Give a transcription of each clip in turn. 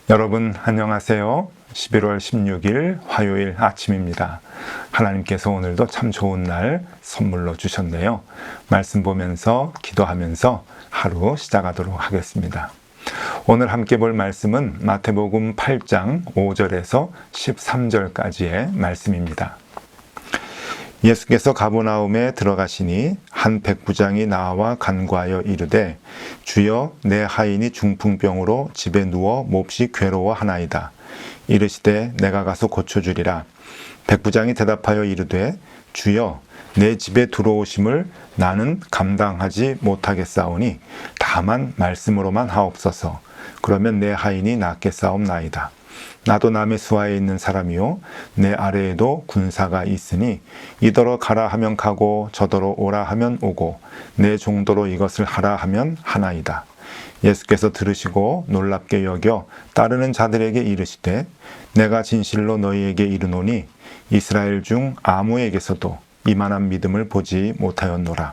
여러분 안녕하세요. 11월 16일 화요일 아침입니다. 하나님께서 오늘도 참 좋은 날 선물로 주셨네요. 말씀 보면서 기도하면서 하루 시작하도록 하겠습니다. 오늘 함께 볼 말씀은 마태복음 8장 5절에서 13절까지의 말씀입니다. 예수께서 가버나움에 들어가시니 한 백부장이 나와 간구하여 이르되 주여 내 하인이 중풍병으로 집에 누워 몹시 괴로워하나이다. 이르시되 내가 가서 고쳐주리라. 백부장이 대답하여 이르되 주여 내 집에 들어오심을 나는 감당하지 못하겠사오니 다만 말씀으로만 하옵소서. 그러면 내 하인이 낫겠사옵나이다. 나도 남의 수하에 있는 사람이요 내 아래에도 군사가 있으니 이더러 가라 하면 가고 저더러 오라 하면 오고 내 종도로 이것을 하라 하면 하나이다. 예수께서 들으시고 놀랍게 여겨 따르는 자들에게 이르시되 내가 진실로 너희에게 이르노니 이스라엘 중 아무에게서도 이만한 믿음을 보지 못하였노라.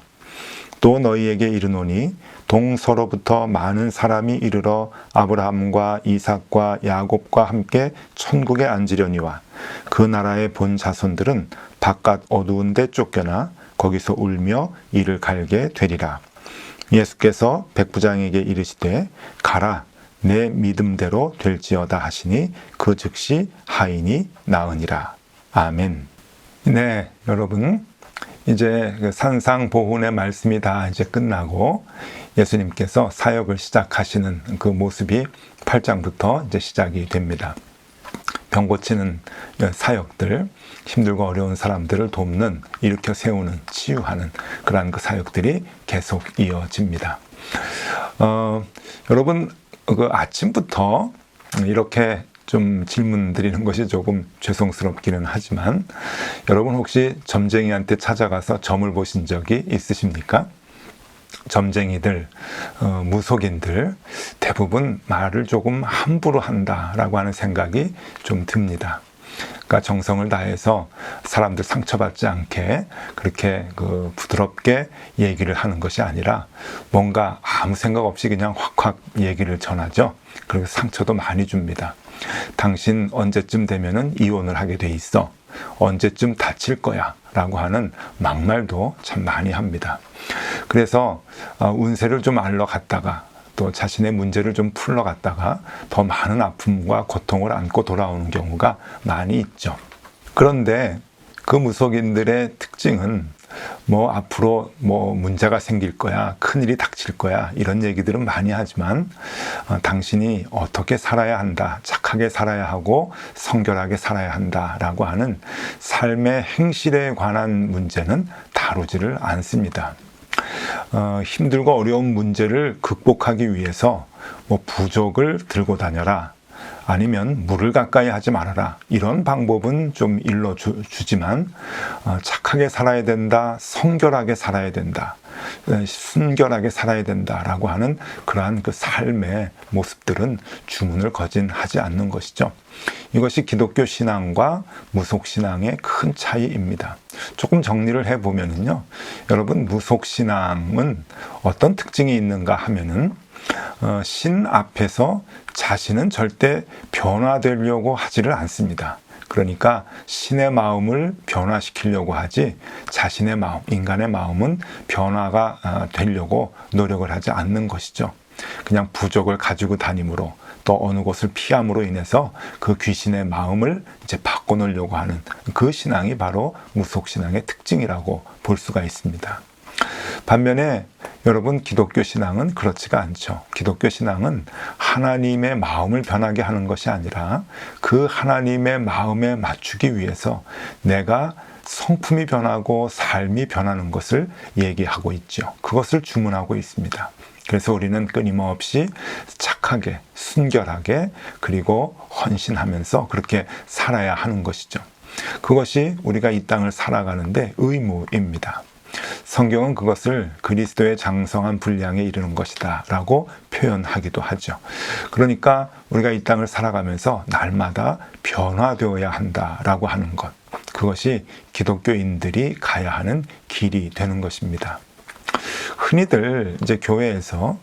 또 너희에게 이르노니 동서로부터 많은 사람이 이르러 아브라함과 이삭과 야곱과 함께 천국에 앉으려니와 그 나라의 본 자손들은 바깥 어두운 데 쫓겨나 거기서 울며 이를 갈게 되리라. 예수께서 백부장에게 이르시되 가라 내 믿음대로 될지어다 하시니 그 즉시 하인이 나으니라. 아멘. 네, 여러분 이제 산상보훈의 말씀이 다 이제 끝나고 예수님께서 사역을 시작하시는 그 모습이 8장부터 이제 시작이 됩니다. 병 고치는 사역들, 힘들고 어려운 사람들을 돕는, 일으켜 세우는, 치유하는 그러한 그 사역들이 계속 이어집니다. 여러분 그 아침부터 이렇게 좀 질문 드리는 것이 조금 죄송스럽기는 하지만 여러분 혹시 점쟁이한테 찾아가서 점을 보신 적이 있으십니까? 점쟁이들, 무속인들 대부분 말을 조금 함부로 한다라고 하는 생각이 좀 듭니다. 그러니까 정성을 다해서 사람들 상처받지 않게 그렇게 부드럽게 얘기를 하는 것이 아니라 뭔가 아무 생각 없이 그냥 확확 얘기를 전하죠. 그래서 상처도 많이 줍니다. 당신 언제쯤 되면은 이혼을 하게 돼 있어. 언제쯤 다칠 거야. 라고 하는 막말도 참 많이 합니다. 그래서 운세를 좀 알러 갔다가 또 자신의 문제를 좀 풀러 갔다가 더 많은 아픔과 고통을 안고 돌아오는 경우가 많이 있죠. 그런데 그 무속인들의 특징은 앞으로 문제가 생길 거야, 큰일이 닥칠 거야 이런 얘기들은 많이 하지만 당신이 어떻게 살아야 한다, 착하게 살아야 하고 성결하게 살아야 한다라고 하는 삶의 행실에 관한 문제는 다루지를 않습니다. 힘들고 어려운 문제를 극복하기 위해서 부적을 들고 다녀라, 아니면 물을 가까이 하지 말아라 이런 방법은 좀 일러주지만 착하게 살아야 된다, 성결하게 살아야 된다, 순결하게 살아야 된다라고 하는 그러한 그 삶의 모습들은 주문을 거진하지 않는 것이죠. 이것이 기독교 신앙과 무속 신앙의 큰 차이입니다. 조금 정리를 해보면요, 여러분 무속 신앙은 어떤 특징이 있는가 하면은 신 앞에서 자신은 절대 변화되려고 하지를 않습니다. 그러니까 신의 마음을 변화시키려고 하지 자신의 마음, 인간의 마음은 변화가 되려고 노력을 하지 않는 것이죠. 그냥 부적을 가지고 다님으로 또 어느 곳을 피함으로 인해서 그 귀신의 마음을 이제 바꿔놓으려고 하는 그 신앙이 바로 무속신앙의 특징이라고 볼 수가 있습니다. 반면에 여러분 기독교 신앙은 그렇지가 않죠. 기독교 신앙은 하나님의 마음을 변하게 하는 것이 아니라 그 하나님의 마음에 맞추기 위해서 내가 성품이 변하고 삶이 변하는 것을 얘기하고 있죠. 그것을 주문하고 있습니다. 그래서 우리는 끊임없이 착하게, 순결하게, 그리고 헌신하면서 그렇게 살아야 하는 것이죠. 그것이 우리가 이 땅을 살아가는데 의무입니다. 성경은 그것을 그리스도의 장성한 분량에 이르는 것이다 라고 표현하기도 하죠. 그러니까 우리가 이 땅을 살아가면서 날마다 변화되어야 한다라고 하는 것, 그것이 기독교인들이 가야 하는 길이 되는 것입니다. 흔히들 이제 교회에서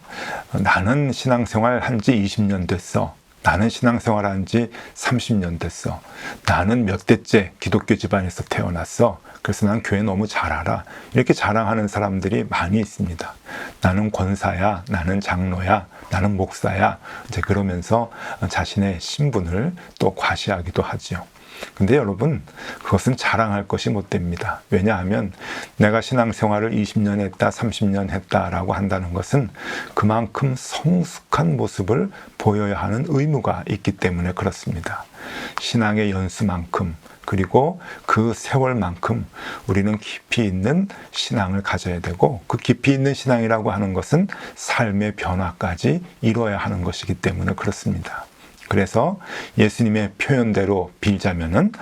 나는 신앙생활 한 지 20년 됐어, 나는 신앙생활 한 지 30년 됐어, 나는 몇 대째 기독교 집안에서 태어났어, 그래서 난 교회 너무 잘 알아, 이렇게 자랑하는 사람들이 많이 있습니다. 나는 권사야, 나는 장로야, 나는 목사야, 이제 그러면서 자신의 신분을 또 과시하기도 하지요. 근데 여러분, 그것은 자랑할 것이 못 됩니다. 왜냐하면 내가 신앙생활을 20년 했다, 30년 했다라고 한다는 것은 그만큼 성숙한 모습을 보여야 하는 의무가 있기 때문에 그렇습니다. 신앙의 연수만큼, 그리고 그 세월만큼 우리는 깊이 있는 신앙을 가져야 되고, 그 깊이 있는 신앙이라고 하는 것은 삶의 변화까지 이루어야 하는 것이기 때문에 그렇습니다. 그래서 예수님의 표현대로 빌자면은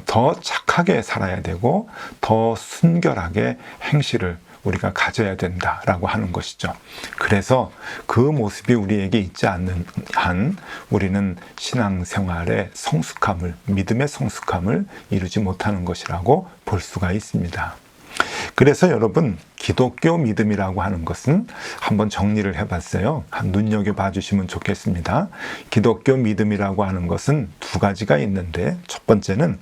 더 착하게 살아야 되고 더 순결하게 행실을 우리가 가져야 된다라고 하는 것이죠. 그래서 그 모습이 우리에게 있지 않는 한 우리는 신앙생활의 성숙함을, 믿음의 성숙함을 이루지 못하는 것이라고 볼 수가 있습니다. 그래서 여러분, 기독교 믿음이라고 하는 것은 한번 정리를 해봤어요. 눈여겨봐 주시면 좋겠습니다. 기독교 믿음이라고 하는 것은 두 가지가 있는데, 첫 번째는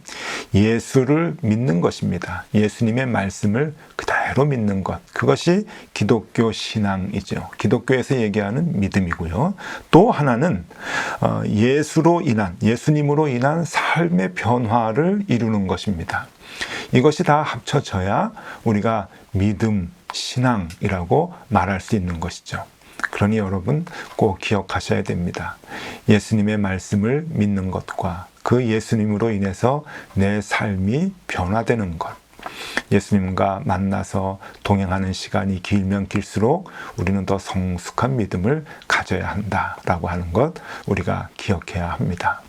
예수를 믿는 것입니다. 예수님의 말씀을 그대로 믿는 것, 그것이 기독교 신앙이죠. 기독교에서 얘기하는 믿음이고요. 또 하나는 예수님으로 인한 삶의 변화를 이루는 것입니다. 이것이 다 합쳐져야 우리가 믿음, 신앙이라고 말할 수 있는 것이죠. 그러니 여러분 꼭 기억하셔야 됩니다. 예수님의 말씀을 믿는 것과 그 예수님으로 인해서 내 삶이 변화되는 것, 예수님과 만나서 동행하는 시간이 길면 길수록 우리는 더 성숙한 믿음을 가져야 한다라고 하는 것, 우리가 기억해야 합니다.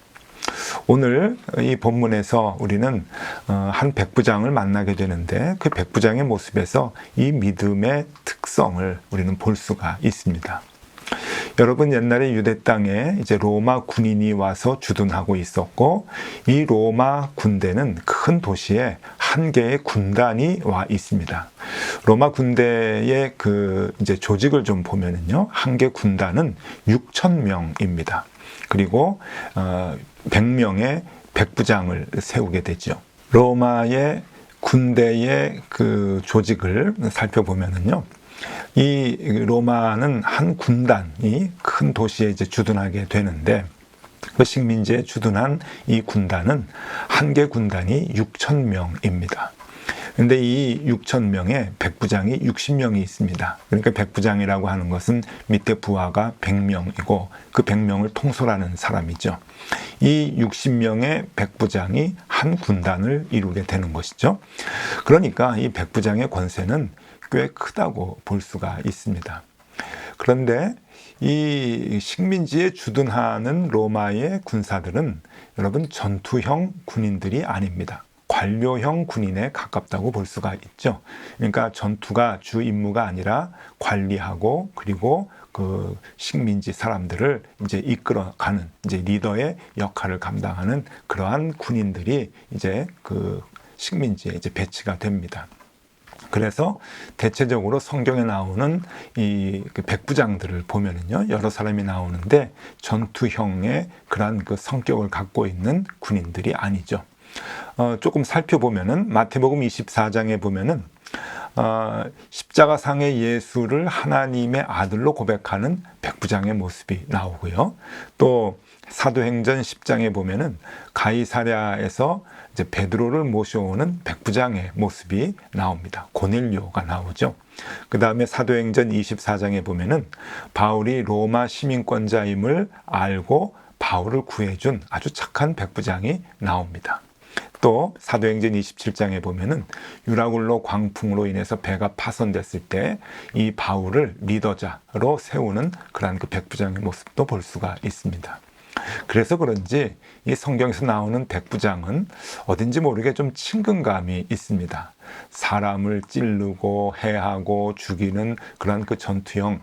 오늘 이 본문에서 우리는 한 백부장을 만나게 되는데, 그 백부장의 모습에서 이 믿음의 특성을 우리는 볼 수가 있습니다. 여러분, 옛날에 유대 땅에 이제 로마 군인이 와서 주둔하고 있었고, 이 로마 군대는 큰 도시에 한 개의 군단이 와 있습니다. 로마 군대의 그 이제 조직을 좀 보면은요, 한 개 군단은 6,000명입니다. 그리고 100명의 백부장을 세우게 되죠. 로마의 군대의 그 조직을 살펴보면은요, 이 로마는 한 군단이 큰 도시에 이제 주둔하게 되는데, 그 식민지에 주둔한 이 군단은 한 개 군단이 6,000명입니다. 근데 이 6,000명의 백부장이 60명이 있습니다. 그러니까 백부장이라고 하는 것은 밑에 부하가 100명이고 그 100명을 통솔하는 사람이죠. 이 60명의 백부장이 한 군단을 이루게 되는 것이죠. 그러니까 이 백부장의 권세는 꽤 크다고 볼 수가 있습니다. 그런데 이 식민지에 주둔하는 로마의 군사들은 여러분 전투형 군인들이 아닙니다. 관료형 군인에 가깝다고 볼 수가 있죠. 그러니까 전투가 주 임무가 아니라 관리하고, 그리고 그 식민지 사람들을 이제 이끌어가는 이제 리더의 역할을 감당하는 그러한 군인들이 이제 그 식민지에 이제 배치가 됩니다. 그래서 대체적으로 성경에 나오는 이 백부장들을 보면은요, 여러 사람이 나오는데 전투형의 그러한 그 성격을 갖고 있는 군인들이 아니죠. 조금 살펴보면은 마태복음 24장에 보면은 십자가상의 예수를 하나님의 아들로 고백하는 백부장의 모습이 나오고요. 또 사도행전 10장에 보면은 가이사랴에서 이제 베드로를 모셔오는 백부장의 모습이 나옵니다. 고넬료가 나오죠. 그 다음에 사도행전 24장에 보면은 바울이 로마 시민권자임을 알고 바울을 구해준 아주 착한 백부장이 나옵니다. 또 사도행전 27장에 보면은 유라굴로 광풍으로 인해서 배가 파손됐을 때 이 바울을 리더자로 세우는 그러한 그 백부장의 모습도 볼 수가 있습니다. 그래서 그런지 이 성경에서 나오는 백부장은 어딘지 모르게 좀 친근감이 있습니다. 사람을 찌르고 해하고 죽이는 그런 그 전투형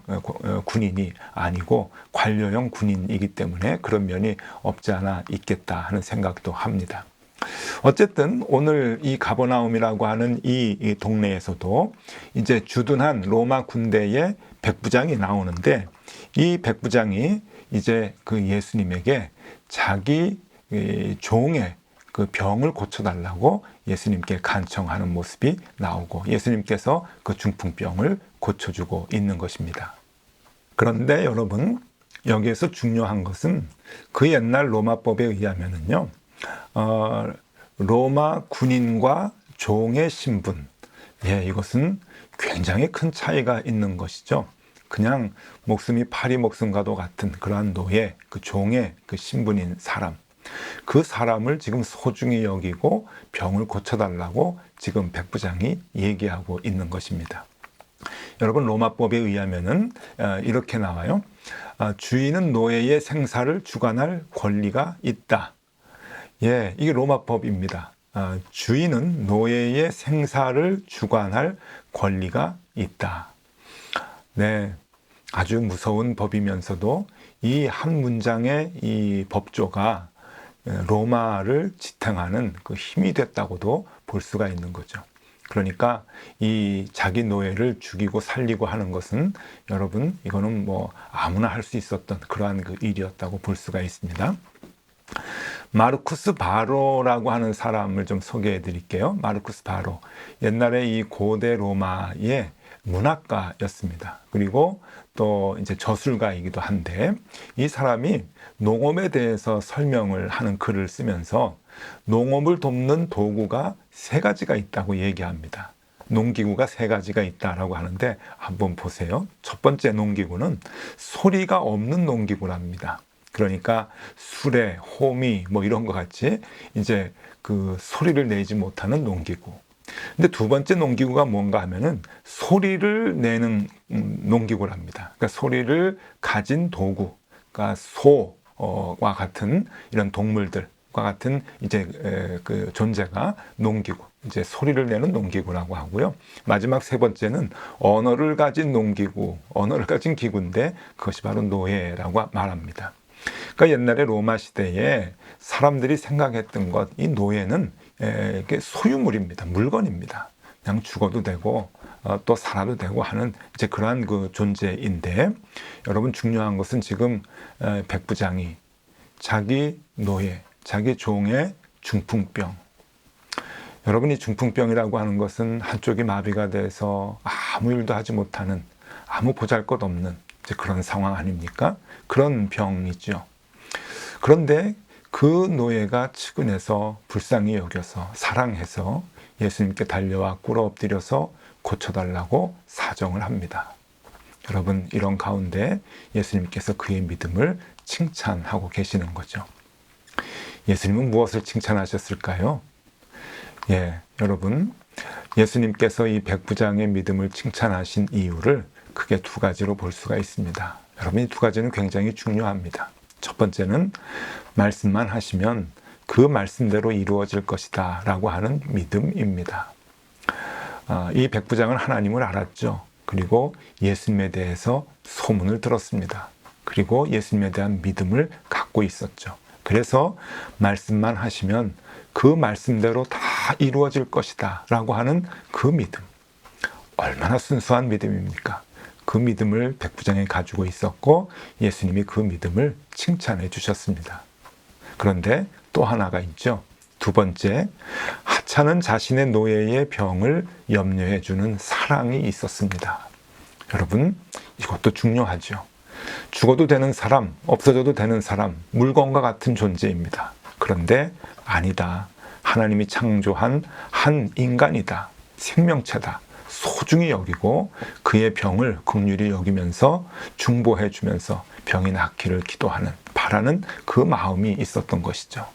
군인이 아니고 관료형 군인이기 때문에 그런 면이 없지 않아 있겠다 하는 생각도 합니다. 어쨌든 오늘 이 가버나움이라고 하는 이 동네에서도 이제 주둔한 로마 군대의 백부장이 나오는데, 이 백부장이 이제 그 예수님에게 자기 종의 그 병을 고쳐달라고 예수님께 간청하는 모습이 나오고, 예수님께서 그 중풍병을 고쳐주고 있는 것입니다. 그런데 여러분, 여기에서 중요한 것은 그 옛날 로마법에 의하면은요, 로마 군인과 종의 신분, 이것은 굉장히 큰 차이가 있는 것이죠. 그냥 목숨이 파리 목숨과도 같은 그러한 노예, 그 종의 그 신분인 사람, 그 사람을 지금 소중히 여기고 병을 고쳐달라고 지금 백부장이 얘기하고 있는 것입니다. 여러분, 로마법에 의하면은 이렇게 나와요. 주인은 노예의 생사를 주관할 권리가 있다. 이게 로마법입니다. 주인은 노예의 생사를 주관할 권리가 있다. 네, 아주 무서운 법이면서도 이 한 문장의 이 법조가 로마를 지탱하는 그 힘이 됐다고도 볼 수가 있는 거죠. 그러니까 이 자기 노예를 죽이고 살리고 하는 것은 여러분, 이거는 뭐 아무나 할 수 있었던 그러한 그 일이었다고 볼 수가 있습니다. 마르쿠스 바로라고 하는 사람을 좀 소개해 드릴게요. 마르쿠스 바로, 옛날에 이 고대 로마의 문학가였습니다. 그리고 또 이제 저술가이기도 한데, 이 사람이 농업에 대해서 설명을 하는 글을 쓰면서 농업을 돕는 도구가 3가지가 있다고 얘기합니다. 농기구가 3가지가 있다라고 하는데, 한번 보세요. 첫 번째 농기구는 소리가 없는 농기구랍니다. 그러니까 수레, 호미 뭐 이런 것 같이 이제 그 소리를 내지 못하는 농기구. 근데 두 번째 농기구가 뭔가 하면은 소리를 내는 농기구랍니다. 그러니까 소리를 가진 도구, 그러니까 소와 같은 이런 동물들과 같은 이제 그 존재가 농기구, 이제 소리를 내는 농기구라고 하고요. 마지막 3번째는 언어를 가진 농기구, 언어를 가진 기구인데 그것이 바로 노예라고 말합니다. 그러니까 옛날에 로마 시대에 사람들이 생각했던 것, 이 노예는 이게 소유물입니다. 물건입니다. 그냥 죽어도 되고 또 살아도 되고 하는 이제 그러한 그 존재인데, 여러분, 중요한 것은 지금 백부장이 자기 노예, 자기 종의 중풍병, 여러분이 중풍병이라고 하는 것은 한쪽이 마비가 돼서 아무 일도 하지 못하는, 아무 보잘것없는 이제 그런 상황 아닙니까? 그런 병이죠. 그런데 그 노예가 측은해서 불쌍히 여겨서 사랑해서 예수님께 달려와 꿇어 엎드려서 고쳐달라고 사정을 합니다. 여러분, 이런 가운데 예수님께서 그의 믿음을 칭찬하고 계시는 거죠. 예수님은 무엇을 칭찬하셨을까요? 여러분, 예수님께서 이 백부장의 믿음을 칭찬하신 이유를 크게 2가지로 볼 수가 있습니다. 여러분, 이 2가지는 굉장히 중요합니다. 첫 번째는 말씀만 하시면 그 말씀대로 이루어질 것이다 라고 하는 믿음입니다. 이 백부장은 하나님을 알았죠. 그리고 예수님에 대해서 소문을 들었습니다. 그리고 예수님에 대한 믿음을 갖고 있었죠. 그래서 말씀만 하시면 그 말씀대로 다 이루어질 것이다 라고 하는 그 믿음, 얼마나 순수한 믿음입니까? 그 믿음을 백부장이 가지고 있었고 예수님이 그 믿음을 칭찬해 주셨습니다. 그런데 또 하나가 있죠. 2번째, 하찮은 자신의 노예의 병을 염려해 주는 사랑이 있었습니다. 여러분, 이것도 중요하죠. 죽어도 되는 사람, 없어져도 되는 사람, 물건과 같은 존재입니다. 그런데 아니다. 하나님이 창조한 한 인간이다. 생명체다. 소중히 여기고 그의 병을 긍휼히 여기면서 중보해 주면서 병이 낫기를 기도하는, 바라는 그 마음이 있었던 것이죠.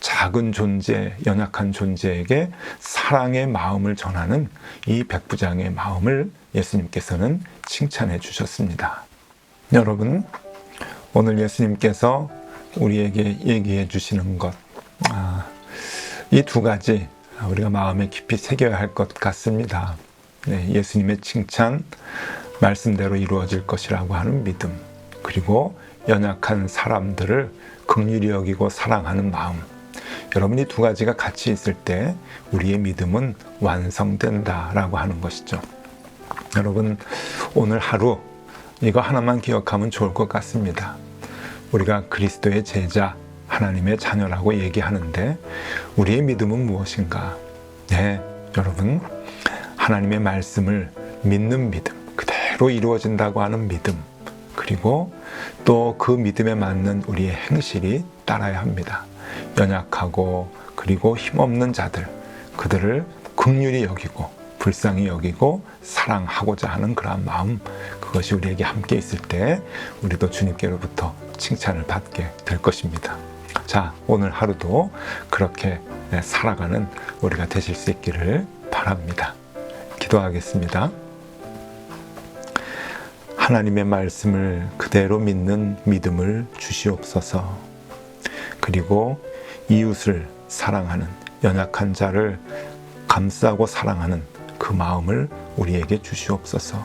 작은 존재, 연약한 존재에게 사랑의 마음을 전하는 이 백부장의 마음을 예수님께서는 칭찬해 주셨습니다. 여러분, 오늘 예수님께서 우리에게 얘기해 주시는 것, 이 두 가지 우리가 마음에 깊이 새겨야 할 것 같습니다. 네, 예수님의 칭찬, 말씀대로 이루어질 것이라고 하는 믿음, 그리고 연약한 사람들을 긍휼히 여기고 사랑하는 마음. 여러분, 이 두 가지가 같이 있을 때 우리의 믿음은 완성된다라고 하는 것이죠. 여러분, 오늘 하루 이거 하나만 기억하면 좋을 것 같습니다. 우리가 그리스도의 제자, 하나님의 자녀라고 얘기하는데 우리의 믿음은 무엇인가? 네, 여러분, 하나님의 말씀을 믿는 믿음, 그대로 이루어진다고 하는 믿음, 그리고 또 그 믿음에 맞는 우리의 행실이 따라야 합니다. 연약하고 그리고 힘없는 자들, 그들을 긍휼히 여기고 불쌍히 여기고 사랑하고자 하는 그러한 마음, 그것이 우리에게 함께 있을 때 우리도 주님께로부터 칭찬을 받게 될 것입니다. 자, 오늘 하루도 그렇게 살아가는 우리가 되실 수 있기를 바랍니다. 기도하겠습니다. 하나님의 말씀을 그대로 믿는 믿음을 주시옵소서. 그리고 이웃을 사랑하는, 연약한 자를 감싸고 사랑하는 그 마음을 우리에게 주시옵소서.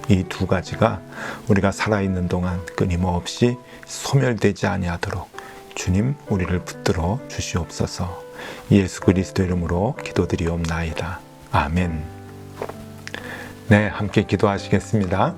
이 두 가지가 우리가 살아있는 동안 끊임없이 소멸되지 아니하도록 주님, 우리를 붙들어 주시옵소서. 예수 그리스도 이름으로 기도드리옵나이다. 아멘. 네, 함께 기도하시겠습니다.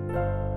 네.